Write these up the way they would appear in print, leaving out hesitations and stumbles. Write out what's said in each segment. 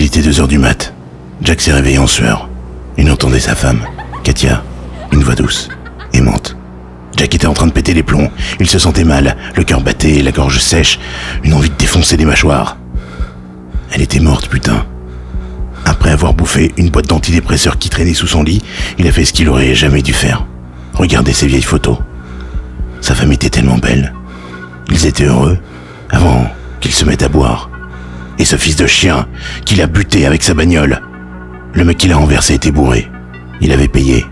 était 2h du mat. Jack s'est réveillé en sueur. Il entendait sa femme, Katia, une voix douce, aimante. Jack était en train de péter les plombs. Il se sentait mal, le cœur battait, la gorge sèche, une envie de défoncer des mâchoires. Elle était morte, putain. Après avoir bouffé une boîte d'antidépresseurs qui traînait sous son lit, il a fait ce qu'il aurait jamais dû faire. Regarder ses vieilles photos. Sa femme était tellement belle. Ils étaient heureux avant qu'ils se mettent à boire. Et ce fils de chien qui l'a buté avec sa bagnole. Le mec qui l'a renversé était bourré. Il avait payé.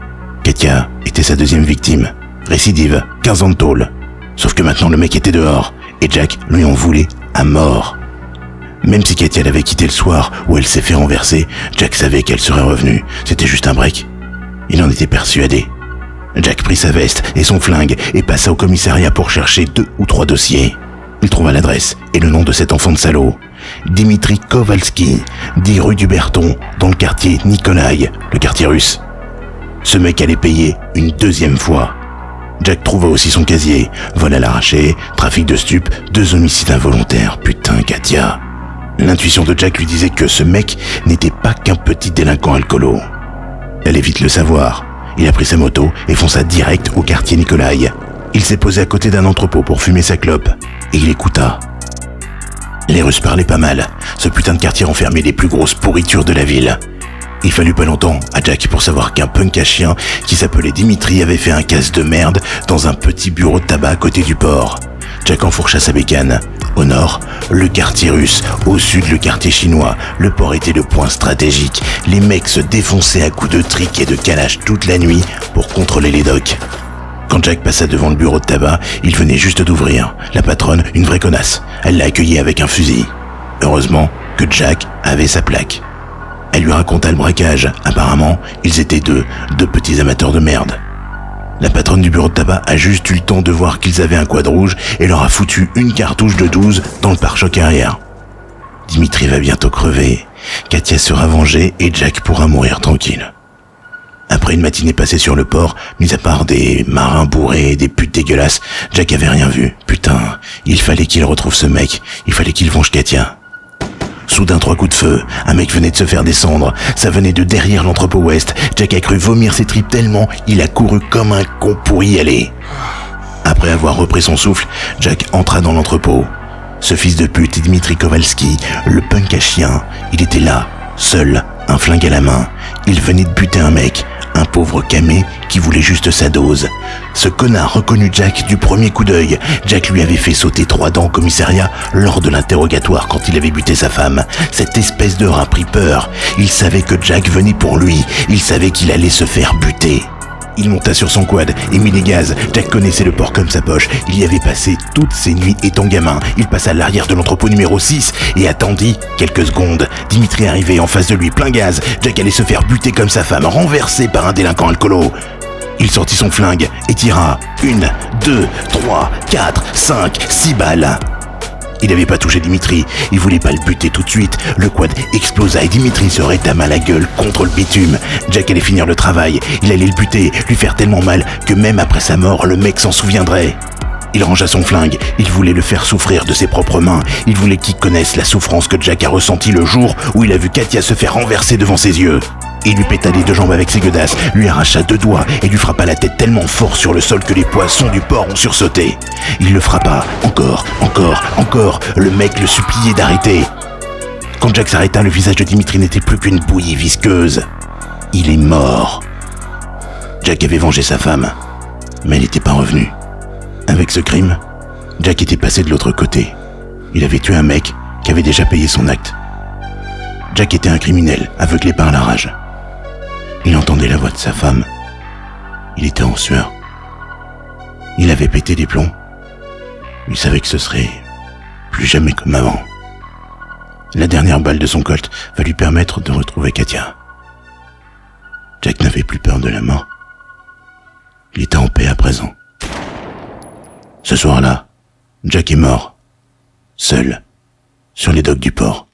Katia était sa deuxième victime. Récidive, 15 ans de tôle. Sauf que maintenant le mec était dehors et Jack lui en voulait à mort. Même si Katia l'avait quitté le soir où elle s'est fait renverser, Jack savait qu'elle serait revenue. C'était juste un break. Il en était persuadé. Jack prit sa veste et son flingue et passa au commissariat pour chercher 2 ou 3 dossiers. Il trouva l'adresse et le nom de cet enfant de salaud. Dimitri Kovalski, dit rue du Berton, dans le quartier Nikolaï, le quartier russe. Ce mec allait payer une 2e fois. Jack trouva aussi son casier. Vol à l'arraché, trafic de stupes, 2 homicides involontaires. Putain, Katia. L'intuition de Jack lui disait que ce mec n'était pas qu'un petit délinquant alcoolo. Elle allait vite le savoir. Il a pris sa moto et fonça direct au quartier Nikolaï. Il s'est posé à côté d'un entrepôt pour fumer sa clope. Et il écouta. Les Russes parlaient pas mal. Ce putain de quartier renfermait les plus grosses pourritures de la ville. Il fallut pas longtemps à Jack pour savoir qu'un punk à chien qui s'appelait Dimitri avait fait un casse de merde dans un petit bureau de tabac à côté du port. Jack enfourcha sa bécane. Au nord, le quartier russe. Au sud, le quartier chinois. Le port était le point stratégique. Les mecs se défonçaient à coups de trick et de calage toute la nuit pour contrôler les docks. Quand Jack passa devant le bureau de tabac, il venait juste d'ouvrir. La patronne, une vraie connasse. Elle l'a accueilli avec un fusil. Heureusement que Jack avait sa plaque. Elle lui raconta le braquage. Apparemment, ils étaient deux petits amateurs de merde. La patronne du bureau de tabac a juste eu le temps de voir qu'ils avaient un quad rouge et leur a foutu une cartouche de 12 dans le pare-choc arrière. Dimitri va bientôt crever. Katia sera vengée et Jack pourra mourir tranquille. Après une matinée passée sur le port, mis à part des marins bourrés et des putes dégueulasses, Jack avait rien vu. Putain, il fallait qu'il retrouve ce mec. Il fallait qu'il venge Katia. Soudain, 3 coups de feu. Un mec venait de se faire descendre. Ça venait de derrière l'entrepôt ouest. Jack a cru vomir ses tripes tellement, il a couru comme un con pour y aller. Après avoir repris son souffle, Jack entra dans l'entrepôt. Ce fils de pute, Dimitri Kovalski, le punk à chien, il était là, seul, un flingue à la main. Il venait de buter un mec, un pauvre camé qui voulait juste sa dose. Ce connard reconnut Jack du premier coup d'œil. Jack lui avait fait sauter 3 dents au commissariat lors de l'interrogatoire quand il avait buté sa femme. Cette espèce de rat prit peur. Il savait que Jack venait pour lui. Il savait qu'il allait se faire buter. Il monta sur son quad et mit les gaz. Jack connaissait le port comme sa poche. Il y avait passé toutes ses nuits étant gamin. Il passa à l'arrière de l'entrepôt numéro 6 et attendit quelques secondes. Dimitri arrivait en face de lui, plein gaz. Jack allait se faire buter comme sa femme, renversé par un délinquant alcoolo. Il sortit son flingue et tira 1, 2, 3, 4, 5, 6 balles. Il n'avait pas touché Dimitri, il voulait pas le buter tout de suite. Le quad explosa et Dimitri se rétama la gueule contre le bitume. Jack allait finir le travail, il allait le buter, lui faire tellement mal que même après sa mort, le mec s'en souviendrait. Il rangea son flingue, il voulait le faire souffrir de ses propres mains. Il voulait qu'il connaisse la souffrance que Jack a ressentie le jour où il a vu Katia se faire renverser devant ses yeux. Il lui péta les 2 jambes avec ses godasses, lui arracha 2 doigts et lui frappa la tête tellement fort sur le sol que les poissons du port ont sursauté. Il le frappa, encore, le mec le suppliait d'arrêter. Quand Jack s'arrêta, le visage de Dimitri n'était plus qu'une bouillie visqueuse. Il est mort. Jack avait vengé sa femme, mais elle n'était pas revenue. Avec ce crime, Jack était passé de l'autre côté. Il avait tué un mec qui avait déjà payé son acte. Jack était un criminel, aveuglé par la rage. Il entendait la voix de sa femme. Il était en sueur. Il avait pété des plombs. Il savait que ce serait plus jamais comme avant. La dernière balle de son colt va lui permettre de retrouver Katia. Jack n'avait plus peur de la mort. Il était en paix à présent. Ce soir-là, Jack est mort, seul, sur les docks du port.